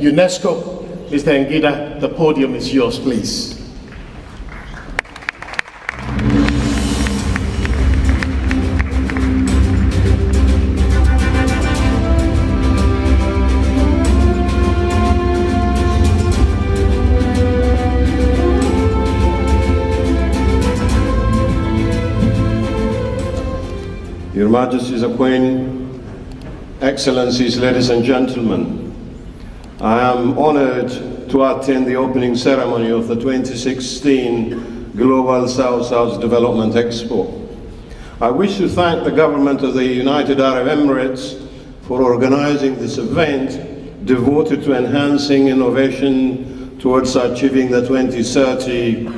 UNESCO, Mr. Engida, the podium is yours, please. Your Majesties, the Queen, Excellencies, ladies and gentlemen, I am honored to attend the opening ceremony of the 2016 Global South-South Development Expo. I wish to thank the government of the United Arab Emirates for organizing this event devoted to enhancing innovation towards achieving the 2030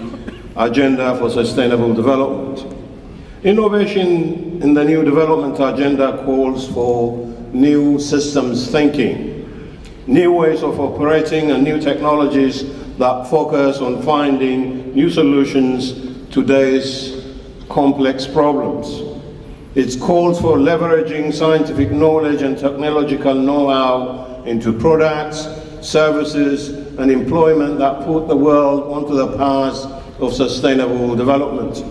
Agenda for Sustainable Development. Innovation in the new development agenda calls for new systems thinking, new ways of operating and new technologies that focus on finding new solutions to today's complex problems. It calls for leveraging scientific knowledge and technological know-how into products, services, and employment that put the world onto the path of sustainable development.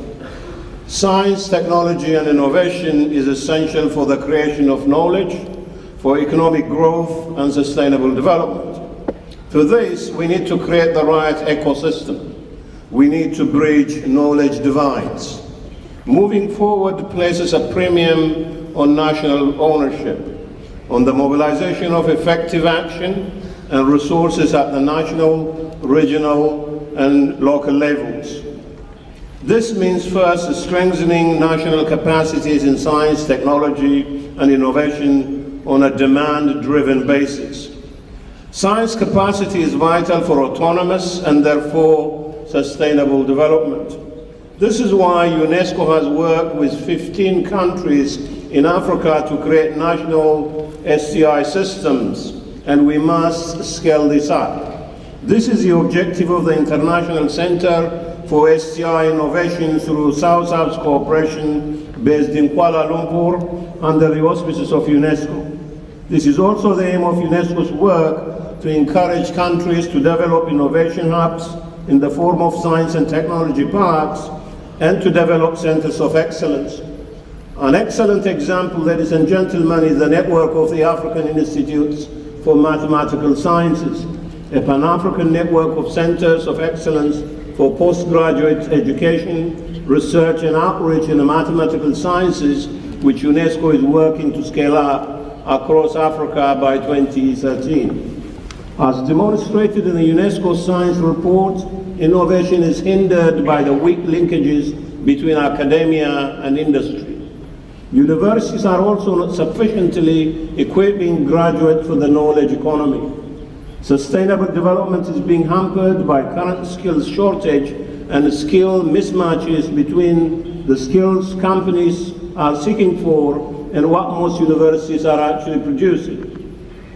Science, technology, and innovation is essential for the creation of knowledge, for economic growth and sustainable development. To this, we need to create the right ecosystem. We need to bridge knowledge divides. Moving forward places a premium on national ownership, on the mobilization of effective action and resources at the national, regional, and local levels. This means first strengthening national capacities in science, technology, and innovation on a demand-driven basis. Science capacity is vital for autonomous and therefore sustainable development. This is why UNESCO has worked with 15 countries in Africa to create national STI systems, and we must scale this up. This is the objective of the International Center for STI Innovation through South-South Cooperation based in Kuala Lumpur under the auspices of UNESCO. This is also the aim of UNESCO's work to encourage countries to develop innovation hubs in the form of science and technology parks and to develop centers of excellence. An excellent example, ladies and gentlemen, is the network of the African Institutes for Mathematical Sciences, a Pan-African network of centers of excellence for postgraduate education, research and outreach in the mathematical sciences, which UNESCO is working to scale up across Africa by 2013. As demonstrated in the UNESCO Science Report, innovation is hindered by the weak linkages between academia and industry. Universities are also not sufficiently equipping graduates for the knowledge economy. Sustainable development is being hampered by current skills shortage and skill mismatches between the skills companies are seeking for and what most universities are actually producing.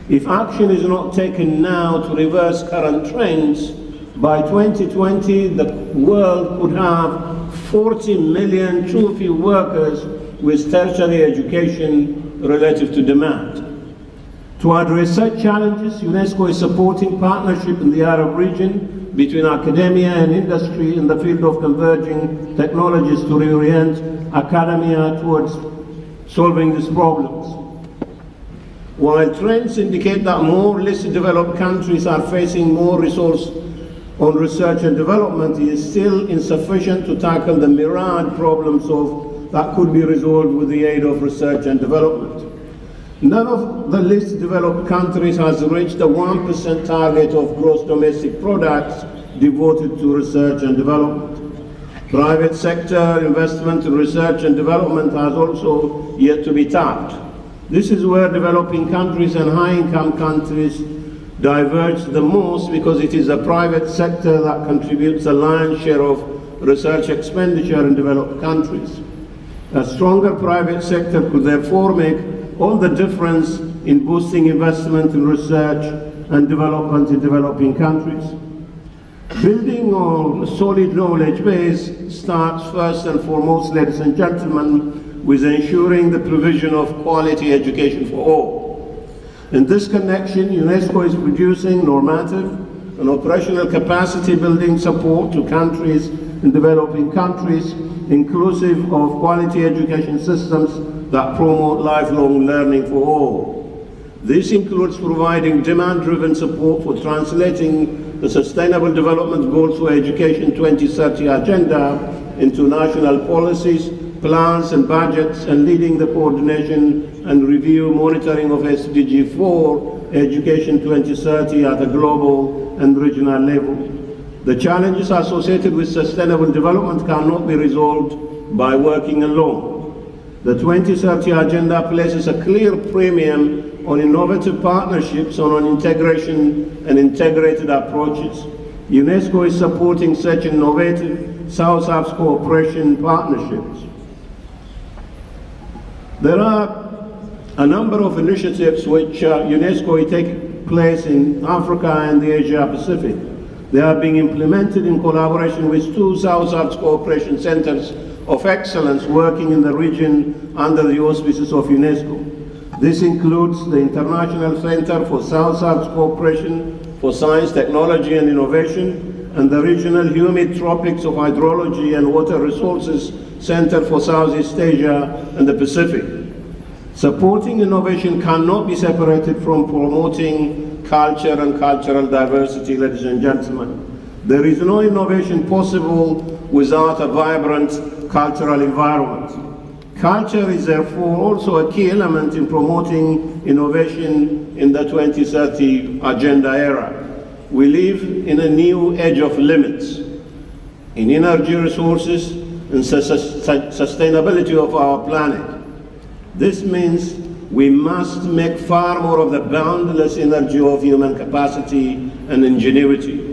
If action is not taken now to reverse current trends, by 2020 the world could have 40 million too few workers with tertiary education relative to demand. To address such challenges, UNESCO is supporting partnership in the Arab region between academia and industry in the field of converging technologies to reorient academia towards solving these problems. While trends indicate that more less developed countries are facing more resource on research and development, it is still insufficient to tackle the myriad problems that could be resolved with the aid of research and development. None of the least developed countries has reached the 1% target of gross domestic products devoted to research and development. Private sector investment in research and development has also yet to be tapped. This is where developing countries and high-income countries diverge the most, because it is the private sector that contributes the lion's share of research expenditure in developed countries. A stronger private sector could therefore make all the difference in boosting investment in research and development in developing countries. Building on a solid knowledge base starts first and foremost, ladies and gentlemen, with ensuring the provision of quality education for all. In this connection, UNESCO is producing normative and operational capacity building support to countries in developing countries, inclusive of quality education systems that promote lifelong learning for all. This includes providing demand-driven support for translating the Sustainable Development Goals for Education 2030 agenda into national policies, plans and budgets, and leading the coordination and review monitoring of SDG 4 Education 2030 at a global and regional level. The challenges associated with sustainable development cannot be resolved by working alone. The 2030 agenda places a clear premium on innovative partnerships and on integration and integrated approaches. UNESCO is supporting such innovative South-South cooperation partnerships. There are a number of initiatives which UNESCO is taking place in Africa and the Asia Pacific. They are being implemented in collaboration with two South-South cooperation centers of excellence working in the region under the auspices of UNESCO. This includes the International Center for South-South Cooperation for Science, Technology and Innovation and the Regional Humid Tropics of Hydrology and Water Resources Center for Southeast Asia and the Pacific. Supporting innovation cannot be separated from promoting culture and cultural diversity, ladies and gentlemen. There is no innovation possible without a vibrant cultural environment. Culture is therefore also a key element in promoting innovation in the 2030 agenda era. We live in a new age of limits in energy resources and sustainability of our planet. This means we must make far more of the boundless energy of human capacity and ingenuity.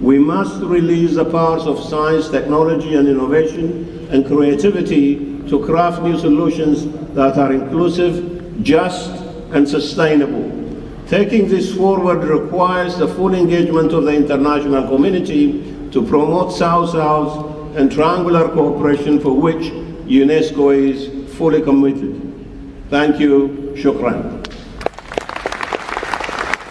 We must release the powers of science, technology and innovation and creativity to craft new solutions that are inclusive, just and sustainable. Taking this forward requires the full engagement of the international community to promote South-South and triangular cooperation for which UNESCO is fully committed. Thank you. Shukran.